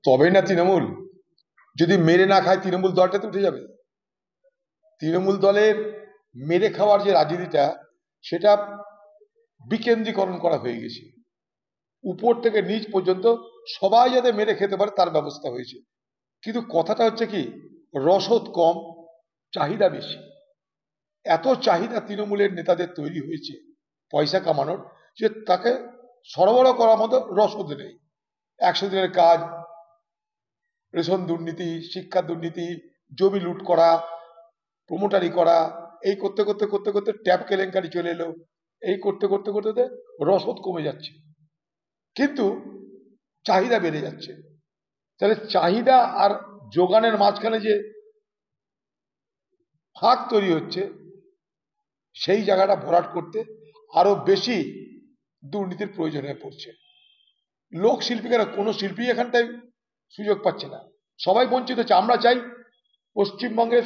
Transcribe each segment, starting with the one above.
তবেই না তৃণমূল। যদি মেরে না খায় তৃণমূল দলটাতে উঠে যাবে। তৃণমূল দলের মেরে খাওয়ার যে রাজনীতিটা, সেটা বিকেন্দ্রীকরণ করা হয়ে গেছে। উপর থেকে নিচ পর্যন্ত সবাই যাতে মেরে খেতে পারে তার ব্যবস্থা হয়েছে। কিন্তু কথাটা হচ্ছে কি, রসদ কম, চাহিদা বেশি। এত চাহিদা তৃণমূলের নেতাদের তৈরি হয়েছে পয়সা কামানোর, যে তাকে সরবরাহ করার মতো রসদ নেই। 100 দিনের কাজ, রেশন দুর্নীতি, শিক্ষা দুর্নীতি, জমি লুট করা, প্রমোটারি করা, এই করতে করতে করতে করতে ট্যাপ কেলেঙ্কারি চলে এলো। এই করতে করতে করতে রসদ কমে যাচ্ছে, কিন্তু চাহিদা বেড়ে যাচ্ছে। তাহলে চাহিদা আর যোগানের মাঝখানে যে ফাঁক তৈরি হচ্ছে, সেই জায়গাটা ভরাট করতে আরো বেশি দুর্নীতির প্রয়োজন হয়ে পড়ছে। লোক শিল্পীরা, কোনো শিল্পী এখানটায় সুযোগ পাচ্ছে না, সবাই বঞ্চিত হচ্ছে। আমরা চাই পশ্চিমবঙ্গের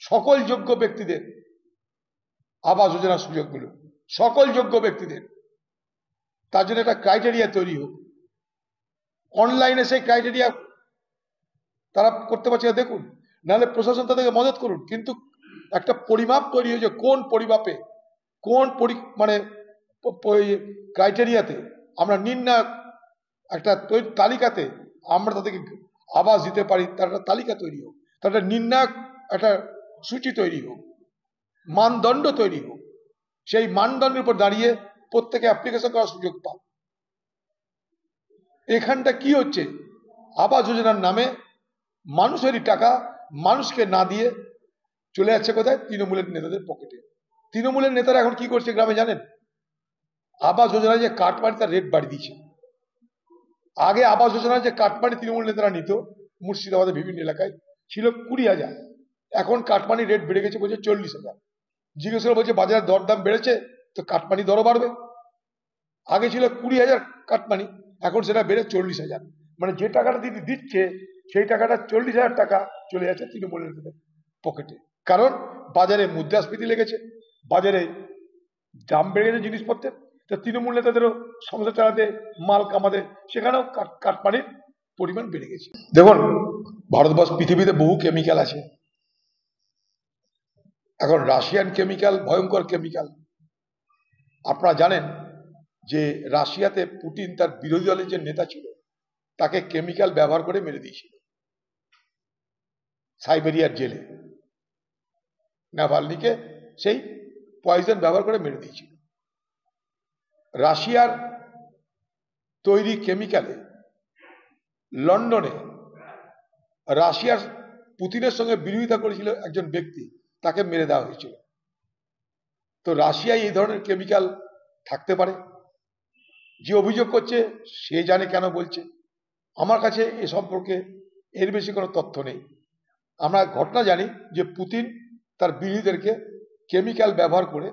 সকল যোগ্য ব্যক্তিদের আবাস যোজনার সুযোগগুলো, সকল যোগ্য ব্যক্তিদের। তার জন্য একটা ক্রাইটেরিয়া তৈরি হোক। অনলাইনে সেই ক্রাইটেরিয়া তারা করতে পারছে না, দেখুন। নাহলে প্রশাসন তাদেরকে মদত করুন, কিন্তু একটা পরিমাপ তৈরি হয়েছে, কোন পরিমাপে, কোন মানে ক্রাইটেরিয়াতে আমরা নির্ণায়ক একটা তালিকাতে আমরা তাদেরকে আবাস দিতে পারি, তার একটা তালিকা তৈরি হোক, তার একটা নির্ণায়ক একটা সূচি তৈরি হোক, মানদণ্ড তৈরি হোক। সেই মানদণ্ডের উপর দাঁড়িয়ে প্রত্যেকে অ্যাপ্লিকেশন করার সুযোগ পাক। এখানটা কি হচ্ছে, আবাস যোজনার নামে মানুষেরই টাকা মানুষকে না দিয়ে চলে যাচ্ছে কোথায়, তৃণমূলের নেতাদের পকেটে। তৃণমূলের নেতারা এখন কি করছে গ্রামে জানেন? আবাস যোজনায় যে কাটমানি, তার রেট বাড়িয়ে দিয়েছে। আগে আবাস যোজনায় যে কাটমানি তৃণমূল নেতারা নিত মুর্শিদাবাদের বিভিন্ন এলাকায় ছিল 20,000, এখন কাটমানি রেট বেড়ে গেছে, বলছে 40,000। জিজ্ঞেস করে বলছে বাজারের দরদাম বেড়েছে তো কাটমানি দরও বাড়বে। আগে ছিল 20,000 কাটমানি, এখন সেটা বেড়ে 40,000। মানে যে টাকাটা দিচ্ছে সেই টাকাটা 40,000 টাকা চলে যাচ্ছে তৃণমূলের পকেটে। কারণ বাজারে মুদ্রাস্ফীতি লেগেছে, বাজারে দাম বেড়ে গেছে জিনিসপত্রের। তা তৃণমূল নেতাদেরও সংসার চালাতে, মাল কামাতে, সেখানেও কাটমানির পরিমাণ বেড়ে গেছে। দেখুন, ভারতবর্ষ, পৃথিবীতে বহু কেমিক্যাল আছে। এখন রাশিয়ান কেমিক্যাল, ভয়ঙ্কর কেমিক্যাল। আপনারা জানেন যে রাশিয়াতে পুতিন তার বিরোধী দলের যে নেতা ছিল তাকে কেমিক্যাল ব্যবহার করে মেরে দিয়েছিল সাইবেরিয়ার জেলে। নাভালনিকে সেই পয়জন ব্যবহার করে মেরে দিয়েছিল। রাশিয়ার তৈরি কেমিক্যালে লন্ডনে রাশিয়ার পুতিনের সঙ্গে বিরোধিতা করেছিল একজন ব্যক্তি, তাকে মেরে দেওয়া হয়েছিল। তো রাশিয়ায় এই ধরনের কেমিক্যাল থাকতে পারে। যে অভিযোগ করছে সে জানে কেন বলছে। আমার কাছে এ সম্পর্কে এর বেশি কোনো তথ্য নেই। আমরা ঘটনা জানি যে পুতিন তার বিরোধীদেরকে কেমিক্যাল ব্যবহার করে,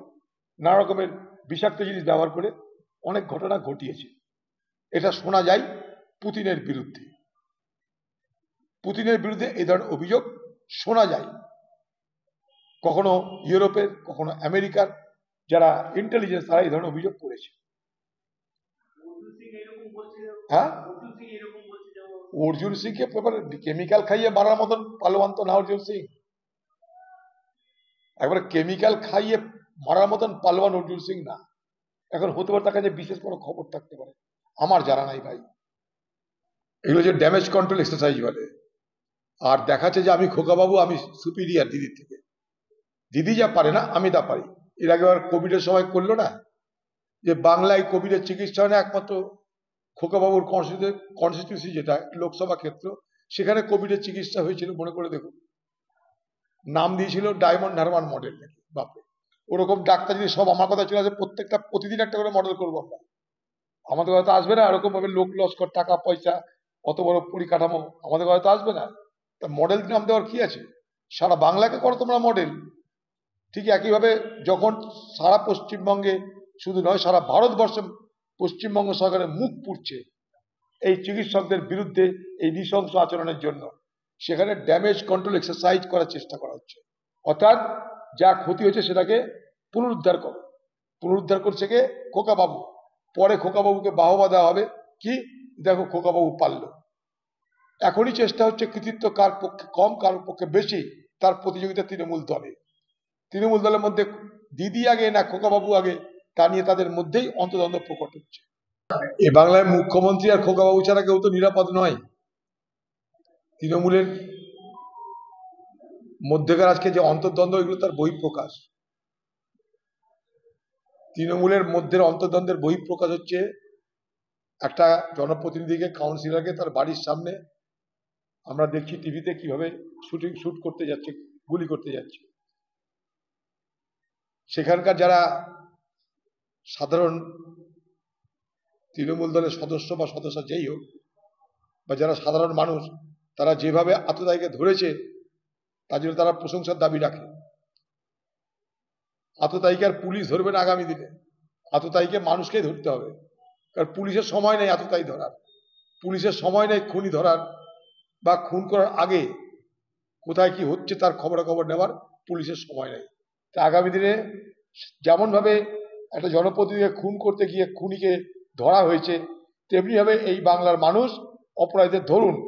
নানা রকমের বিষাক্ত জিনিস ব্যবহার করে অনেক ঘটনা ঘটিয়েছে। এটা শোনা যায় পুতিনের বিরুদ্ধে। পুতিনের বিরুদ্ধে এই ধরনের অভিযোগ শোনা যায়। কখনো ইউরোপের, কখনো আমেরিকার যারা ইন্টেলিজেন্স, তারা এই ধরনের অভিযোগ করেছে। হ্যাঁ, অর্জুন সিংকে কেমিক্যাল খাইয়ে মারার মতন পালোয়ান তো না অর্জুন সিং। একবারে কেমিক্যাল খাইয়ে মারার মতন পালোয়ান অর্জুন সিং না। এখন হতে পারে তার কাছে বিশেষ কোনো খবর থাকতে পারে, আমার জানা নাই ভাই। এগুলো যে ড্যামেজ কন্ট্রোল এক্সারসাইজ বলে। আর দেখাচ্ছে যে আমি খোকাবাবু, আমি সুপিরিয়ার দিদির থেকে। দিদি যা পারে না আমি তা পারি। এর আগে কোভিডের সময় করলো না যে বাংলায় কোভিডের চিকিৎসা হয় না, একমাত্র খোকাবাবুর কনস্টিটিউন্সি যেটা লোকসভা ক্ষেত্র, সেখানে কোভিডের চিকিৎসা হয়েছিল। মনে করে দেখুন, নাম দিয়েছিল ডায়মন্ড হারমান মডেল নাকি। বাপরে, ওরকম ডাক্তার যদি সব আমার কথা চলে আসে, প্রত্যেকটা প্রতিদিন একটা করে মডেল করবো আমরা। আমাদের হয়তো আসবে না এরকম ভাবে লোক লস্কর, টাকা পয়সা, অত বড় পরিকাঠামো আমাদের হয়তো আসবে না। তা মডেল নাম দেওয়ার কি আছে? সারা বাংলাকে করো তোমরা মডেল। ঠিক একইভাবে যখন সারা পশ্চিমবঙ্গে, শুধু নয় সারা ভারতবর্ষে পশ্চিমবঙ্গ সরকারের মুখ পুড়ছে এই চিকিৎসকদের বিরুদ্ধে এই নৃশংস আচরণের জন্য, সেখানে ড্যামেজ কন্ট্রোল এক্সারসাইজ করার চেষ্টা করা হচ্ছে। অর্থাৎ যা ক্ষতি হচ্ছে সেটাকে পুনরুদ্ধার করো। পুনরুদ্ধার করছে কে? খোকাবাবু। পরে খোকাবাবুকে বাহবা দেওয়া হবে, কি দেখো খোকাবাবু পারল। এখনই চেষ্টা হচ্ছে কৃতিত্ব কার পক্ষে কম কার পক্ষে বেশি তার প্রতিযোগিতা তৃণমূল দলের মধ্যে দিদি আগে না খোকাবাবু আগে তা নিয়ে তাদের মধ্যেই অন্তর্দ্বন্দ্ব প্রকট হচ্ছে। এ বাংলায় মুখ্যমন্ত্রী আর খোকাবাবু ছাড়া কেউ তো নিরাপদ নয়। তৃণমূলের মধ্যেকার আজকে যে অন্তর্দ্বন্দ্ব এগুলো তার বহিঃপ্রকাশ। তৃণমূলের মধ্যে অন্তর্দ্বন্দ্বের বহিঃপ্রকাশ হচ্ছে একটা জনপ্রতিনিধিকে কাউন্সিলরকে তার বাড়ির সামনে আমরা দেখছি টিভিতে কিভাবে শুট করতে যাচ্ছে, গুলি করতে যাচ্ছে। সেখানকার যারা সাধারণ তৃণমূল দলের সদস্য বা সদস্য যেই হোক বা যারা সাধারণ মানুষ তারা যেভাবে আততায়ীকে ধরেছে তার জন্য তারা প্রশংসার দাবি রাখে। আততায়ীকে আর পুলিশ ধরবে না আগামী দিনে, আততায়ীকে মানুষকেই ধরতে হবে। কারণ পুলিশের সময় নেই আততায়ী ধরার, পুলিশের সময় নেই খুনি ধরার বা খুন করার আগে কোথায় কি হচ্ছে তার খবরাখবর নেওয়ার পুলিশের সময় নেই। তা আগামী দিনে যেমন ভাবে একটা জনপ্রতিনিধিকে খুন করতে গিয়ে খুনিকে ধরা হয়েছে তেমনি ভাবে এই বাংলার মানুষ অপরাধীদের ধরুন।